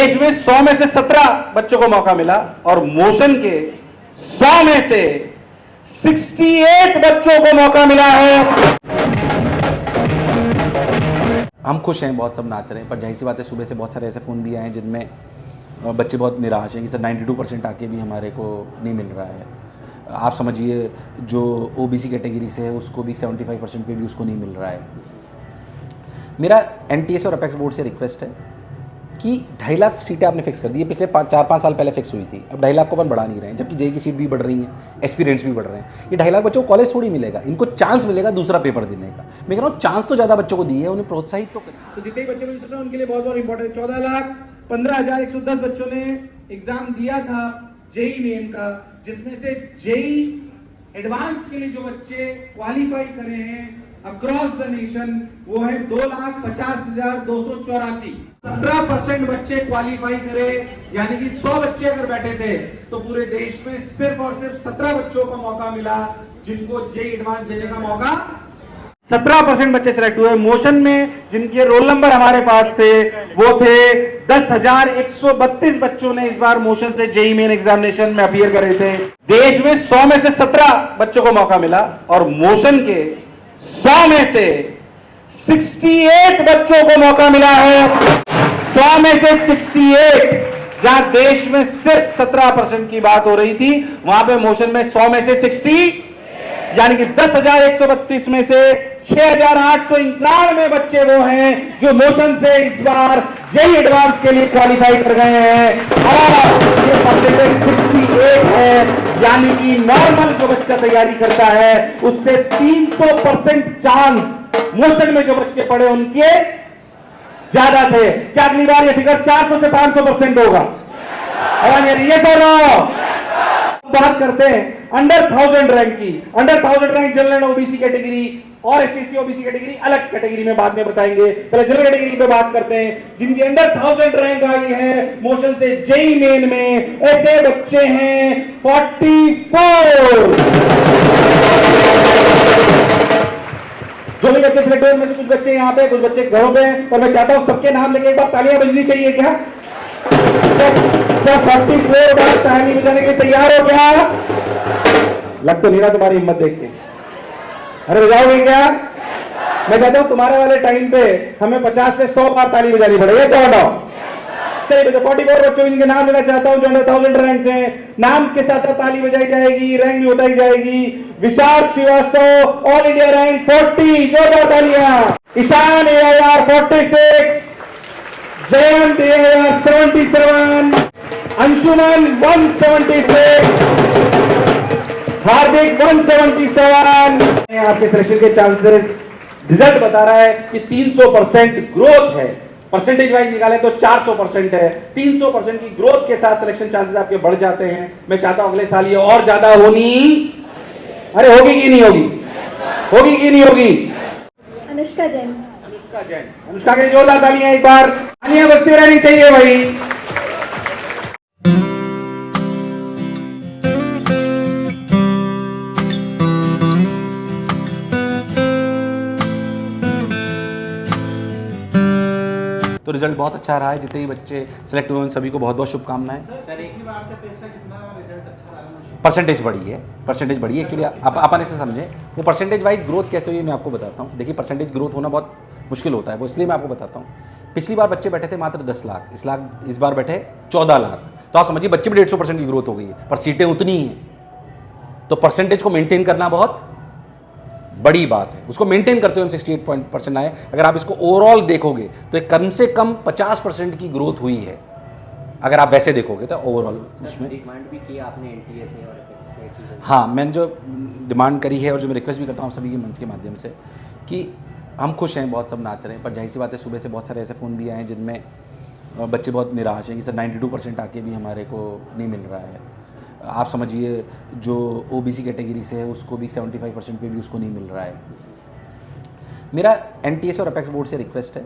देश में 100 में से 17 बच्चों को मौका मिला और मोशन के 100 में से 68 बच्चों को मौका मिला है। हम खुश हैं, बहुत सब नाच रहे हैं, पर जाहिर सी बात है सुबह से बहुत सारे ऐसे फ़ोन भी आए हैं जिनमें बच्चे बहुत निराश हैं कि सर 92% आके भी हमारे को नहीं मिल रहा है। आप समझिए जो ओबीसी कैटेगरी से है उसको भी 75% पे भी उसको नहीं मिल रहा है। मेरा एनटीएस और अपेक्स बोर्ड से रिक्वेस्ट है कि 2.5 लाख सीटें आपने फिक्स कर दी है, पिछले 4-5 साल पहले फिक्स हुई थी, अब 2.5 लाख को अपन बढ़ा नहीं रहे हैं, जबकि जेई की सीट भी बढ़ रही है, एस्पिरेंट्स भी बढ़ रहे हैं। ये 2.5 लाख बच्चों को कॉलेज थोड़ी मिलेगा, इनको चांस मिलेगा दूसरा पेपर देने का। मैं कह रहा हूँ चांस तो ज़्यादा बच्चों को दी है, उन्हें प्रोत्साहित तो करें। तो जितने बच्चे मुझे सुन रहे हैं उनके लिए बहुत बहुत इंपॉर्टेंट 14,15,110 बच्चों ने एग्जाम दिया था जेई मेन का, जिसमें से जेई एडवांस के लिए जो बच्चे क्वालिफाई करे हैं अक्रॉस द नेशन वो है 2,50,284। 17% बच्चे क्वालिफाई करे, यानी कि 100 बच्चे अगर बैठे थे तो पूरे देश में सिर्फ और सिर्फ 17 बच्चों को मौका मिला जिनको जेई एडवांस देने का मौका। 17% बच्चे सिलेक्ट हुए। मोशन में जिनके रोल नंबर हमारे पास थे वो थे 10,132 बच्चों ने इस बार मोशन से जेई मेन एग्जामिनेशन में अपीयर कर रहे थे। देश में 100 में से 17 बच्चों को मौका मिला और मोशन के 100 में से 68 बच्चों को मौका मिला है। 100 में से 68, जहां देश में सिर्फ 17% की बात हो रही थी, वहां पे मोशन में 100 में से 60, यानी कि 10,132 में से 6,891 बच्चे वो हैं जो मोशन से इस बार जेई एडवांस के लिए क्वालिफाई कर गए हैं और ये परसेंटेज 68 है, यानी कि नॉर्मल जो बच्चा तैयारी करता है उससे 300% चांस मोशन में जो बच्चे पढ़े उनके ज्यादा थे। क्या अगली बार ये फिगर 400 से 500% होगा? और ये सर बात करते हैं अंडर 1000 रैंक की। Under 1000 rank general OBC category और एससी ओबीसी कैटेगरी अलग कैटेगरी में बाद में बताएंगे, पहले जनरल कैटेगरी पे बात करते हैं। जिनकी अंडर 1000 रैंक आई है मोशन से जेई मेन में, ऐसे बच्चे हैं 44। जो भी बच्चे सिलेक्ट हुए, में से कुछ बच्चे यहाँ पे, कुछ बच्चे घरों पे, पर मैं चाहता हूं सबके नाम लेके एक बार तालियां बजनी चाहिए। क्या 44 बार ताली बजाने के लिए तैयार हो? क्या लग तो नहीं रहा तुम्हारी हिम्मत देख के। अरे बजाओगे क्या? मैं कहता हूं तुम्हारे वाले टाइम पे हमें 50 से 100 बार ताली बजानी पड़ेगी। 100 बताओ। चलिए तो 44 बच्चों जिनके नाम लेना चाहता हूं जो अंडर 1000 रैंक से, नाम के साथ साथ ताली बजाई जाएगी, रैंक भी बताई जाएगी। विशाल श्रीवास्तव ऑल इंडिया रैंक 40, जोरदार तालियां। ईशान AIR 46, जयंत AIR 77, अंशुमन 176, हार्दिक 177। आपके सिलेक्शन के चांसेस रिजल्ट बता रहा है कि 300% ग्रोथ है। परसेंटेज वाइज निकाले तो 400% है। 300% की ग्रोथ के साथ सिलेक्शन चांसेस आपके बढ़ जाते हैं। मैं चाहता हूं अगले साल ये और ज्यादा होनी। अरे होगी कि नहीं होगी? होगी कि नहीं होगी? अनुष्का जैन। अनुष्का जैन, अनुष्का के लिए जोरदार तालियां एक बार। तालियां बजती रहनी चाहिए भाई। तो रिजल्ट बहुत अच्छा रहा है, जितने भी बच्चे सेलेक्ट हुए उन सभी को बहुत बहुत शुभकामनाएं। सर एक ही बार के अपेक्षा कितना रिजल्ट अच्छा रहा? परसेंटेज बढ़ी है, परसेंटेज बढ़ी है। एक्चुअली अपन इसे समझें वो परसेंटेज वाइज ग्रोथ कैसे हुई मैं आपको बताता हूँ। देखिए परसेंटेज ग्रोथ होना बहुत मुश्किल होता है, वो इसलिए मैं आपको बताता हूँ। पिछली बार बच्चे बैठे थे मात्र 10 लाख, इस बार बैठे 14 लाख, तो आप समझिए बच्चे भी 150% की ग्रोथ हो गई है, पर सीटें उतनी ही हैं। तो परसेंटेज को मेंटेन करना बहुत बड़ी बात है। उसको मेंटेन करते हुए हम 68% आए। अगर आप इसको ओवरऑल देखोगे तो कम से कम 50% की ग्रोथ हुई है, अगर आप वैसे देखोगे तो ओवरऑल उसमें। डिमांड भी की आपने एनटीए से और हाँ, मैंने जो डिमांड करी है और जो मैं रिक्वेस्ट भी करता हूँ सभी के मंच के माध्यम से कि हम खुश हैं, बहुत सब नाच रहे हैं, पर जाहिर सी बात है सुबह से बहुत सारे ऐसे फ़ोन भी आए हैं जिनमें बच्चे बहुत निराश हैं कि सर 92% आके भी हमारे को नहीं मिल रहा है। आप समझिए जो ओबीसी कैटेगरी से है उसको भी 75% पे भी उसको नहीं मिल रहा है। मेरा एनटीएस और अपेक्स बोर्ड से रिक्वेस्ट है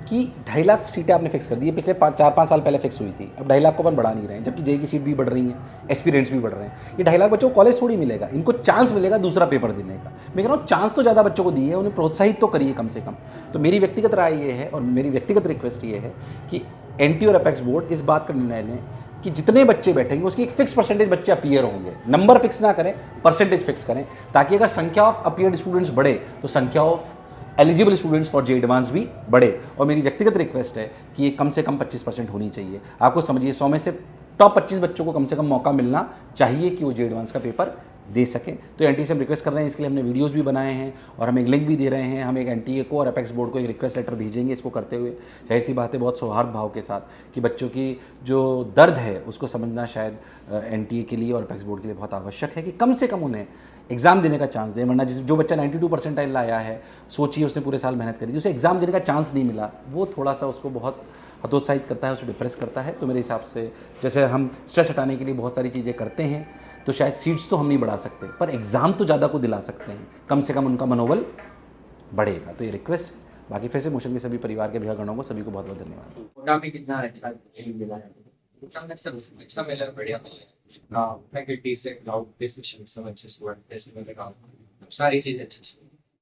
कि 2.5 लाख सीटें आपने फिक्स कर दी है, पिछले 4-5 साल पहले फिक्स हुई थी, अब 2.5 लाख को अपन बढ़ा नहीं रहे हैं, जबकि जेई की सीट भी बढ़ रही है, एस्पिरेंट्स भी बढ़ रहे हैं। ये 2.5 लाख बच्चों को कॉलेज थोड़ी मिलेगा, इनको चांस मिलेगा दूसरा पेपर देने का। मैं कह रहा हूँ चांस तो ज़्यादा बच्चों को दी है, उन्हें प्रोत्साहित तो करिए कम से कम। तो मेरी व्यक्तिगत राय ये है और मेरी व्यक्तिगत रिक्वेस्ट ये है कि एनटी और अपेक्स बोर्ड इस बात का निर्णय लें कि जितने बच्चे बैठेंगे उसकी एक फिक्स परसेंटेज बच्चे अपीयर होंगे। नंबर फिक्स ना करें, परसेंटेज फिक्स करें, ताकि अगर संख्या ऑफ अपीयर्ड स्टूडेंट्स बढ़े तो संख्या of eligible students for J advance भी बढ़े। और मेरी व्यक्तिगत रिक्वेस्ट है कि ये कम से कम 25% होनी चाहिए। आपको समझिए 100 में से टॉप 25 बच्चों को कम से कम मौका मिलना चाहिए कि वो जे एडवांस का पेपर दे सकें। तो एनटीए से हम रिक्वेस्ट कर रहे हैं, इसके लिए हमने वीडियोस भी बनाए हैं और हम एक लिंक भी दे रहे हैं। हम एक एनटीए को और अपेक्स बोर्ड को एक रिक्वेस्ट लेटर भेजेंगे इसको करते हुए। जाहिर सी बात है बहुत सौहार्द भाव के साथ कि बच्चों की जो दर्द है उसको समझना शायद एनटीए के लिए और अपेक्स बोर्ड के लिए बहुत आवश्यक है कि कम से कम उन्हें एग्ज़ाम देने का चांस दें। वरना जो बच्चा 92 परसेंटाइल लाया है, सोचिए उसने पूरे साल मेहनत करी, उसे एग्ज़ाम देने का चांस नहीं मिला, वो थोड़ा सा उसको बहुत हतोत्साहित करता है, उसे डिप्रेस करता है। तो मेरे हिसाब से जैसे हम स्ट्रेस हटाने के लिए बहुत सारी चीज़ें करते हैं, तो शायद सीट्स तो हम नहीं बढ़ा सकते पर एग्ज़ाम तो ज़्यादा को दिला सकते हैं, कम से कम उनका मनोबल बढ़ेगा। तो ये रिक्वेस्ट। बाकी फिर से मोशन के सभी परिवार के भैया गणों को सभी को बहुत बहुत धन्यवाद। कोटा में कितना अच्छा मिला है? कोटा में सब अच्छा मिला, बढ़िया मिला। फैकल्टी से क्लाउड बेस्ड सब अच्छे स्टूडेंट, सारी चीज़ अच्छी